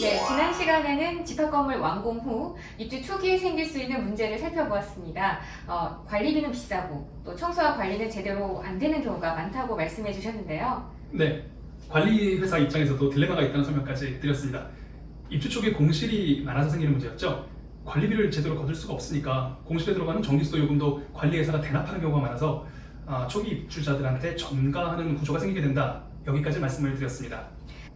네, 지난 시간에는 집합건물 완공 후 입주 초기에 생길 수 있는 문제를 살펴보았습니다. 관리비는 비싸고 또 청소와 관리는 제대로 안 되는 경우가 많다고 말씀해 주셨는데요. 네, 관리 회사 입장에서도 딜레마가 있다는 설명까지 드렸습니다. 입주 초기에 공실이 많아서 생기는 문제였죠. 관리비를 제대로 거둘 수가 없으니까 공실에 들어가는 전기수도 요금도 관리회사가 대납하는 경우가 많아서 초기 입주자들한테 전가하는 구조가 생기게 된다. 여기까지 말씀을 드렸습니다.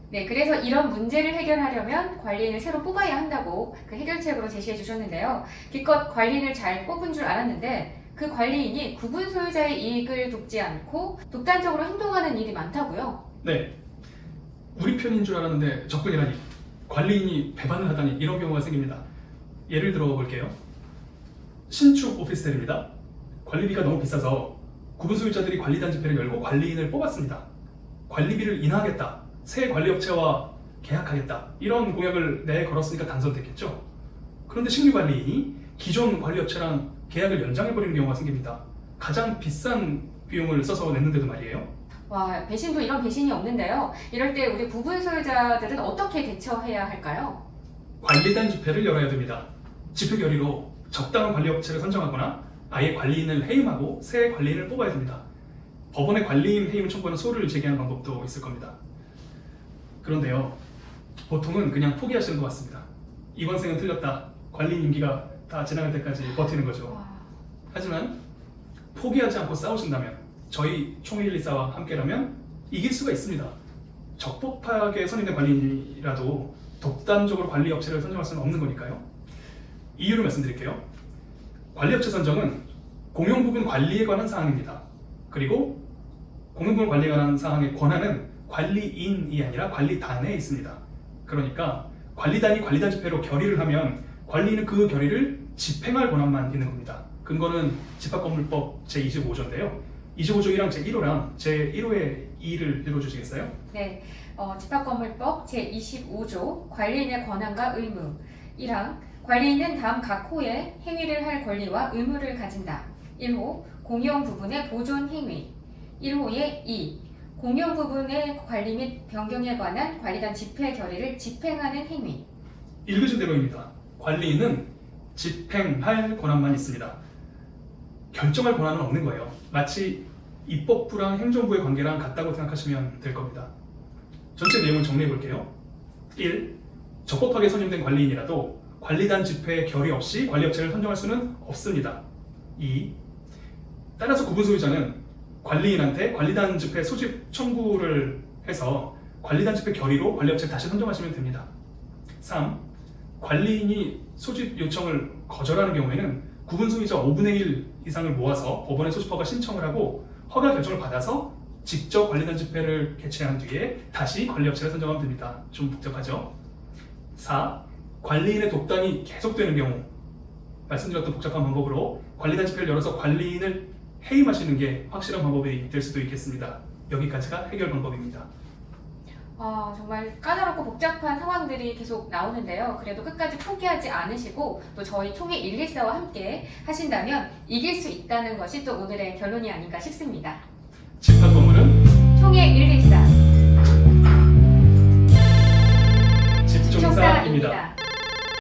네, 그래서 이런 문제를 해결하려면 관리인을 새로 뽑아야 한다고 그 해결책으로 제시해 주셨는데요. 기껏 관리인을 잘 뽑은 줄 알았는데 그 관리인이 구분 소유자의 이익을 돕지 않고 독단적으로 행동하는 일이 많다고요. 네, 우리 편인 줄 알았는데 적군이라니, 관리인이 배반을 하다니, 이런 경우가 생깁니다. 예를 들어 볼게요. 신축 오피스텔입니다. 관리비가 너무 비싸서 구분 소유자들이 관리단 집회를 열고 관리인을 뽑았습니다. 관리비를 인하하겠다, 새 관리업체와 계약하겠다, 이런 공약을 내걸었으니까 당선됐겠죠. 그런데 신규 관리인이 기존 관리업체랑 계약을 연장해버리는 경우가 생깁니다. 가장 비싼 비용을 써서 냈는데도 말이에요. 와, 배신도 이런 배신이 없는데요. 이럴 때 우리 구분 소유자들은 어떻게 대처해야 할까요? 관리단 집회를 열어야 됩니다. 집회 결의로 적당한 관리업체를 선정하거나 아예 관리인을 해임하고 새 관리인을 뽑아야 됩니다. 법원에 관리인 해임 청구하는 소를 제기하는 방법도 있을 겁니다. 그런데요, 보통은 그냥 포기하시는 것 같습니다. 이번 생은 틀렸다, 관리인 임기가 다 지나갈 때까지 버티는 거죠. 하지만 포기하지 않고 싸우신다면, 저희 총114와 함께라면 이길 수가 있습니다. 적법하게 선임된 관리인이라도 독단적으로 관리업체를 선정할 수는 없는 거니까요. 이유를 말씀드릴게요. 관리업체 선정은 공용부분 관리에 관한 사항입니다. 그리고 공용부분 관리에 관한 사항의 권한은 관리인이 아니라 관리단에 있습니다. 그러니까 관리단이 관리단 집회로 결의를 하면 관리인은 그 결의를 집행할 권한만 있는 겁니다. 근거는 집합건물법 제25조인데요. 25조 1항 제1호랑 제1호의 2를 읽어주시겠어요? 네, 집합건물법 제25조 관리인의 권한과 의무 1항 관리인은 다음 각 호에 행위를 할 권리와 의무를 가진다. 1호 공용 부분의 보존 행위 1호의 2 공용 부분의 관리 및 변경에 관한 관리단 집회 결의를 집행하는 행위. 읽으신 대로입니다. 관리인은 집행할 권한만 있습니다. 결정할 권한은 없는 거예요. 마치 입법부랑 행정부의 관계랑 같다고 생각하시면 될 겁니다. 전체 내용을 정리해 볼게요. 1. 적법하게 선임된 관리인이라도 관리단 집회 결의 없이 관리업체를 선정할 수는 없습니다. 2. 따라서 구분 소유자는 관리인한테 관리단 집회 소집 청구를 해서 관리단 집회 결의로 관리업체를 다시 선정하시면 됩니다. 3. 관리인이 소집 요청을 거절하는 경우에는 구분 소유자 5분의 1 이상을 모아서 법원에 소집허가 신청을 하고 허가 결정을 받아서 직접 관리단 집회를 개최한 뒤에 다시 관리업체를 선정하면 됩니다. 좀 복잡하죠? 4. 관리인의 독단이 계속되는 경우, 말씀드렸던 복잡한 방법으로 관리단 집회를 열어서 관리인을 해임하시는 게 확실한 방법이 될 수도 있겠습니다. 여기까지가 해결 방법입니다. 정말 까다롭고 복잡한 상황들이 계속 나오는데요. 그래도 끝까지 포기하지 않으시고 또 저희 총회 114와 함께 하신다면 이길 수 있다는 것이 또 오늘의 결론이 아닌가 싶습니다. 집합건물은 총회 114 집종사입니다.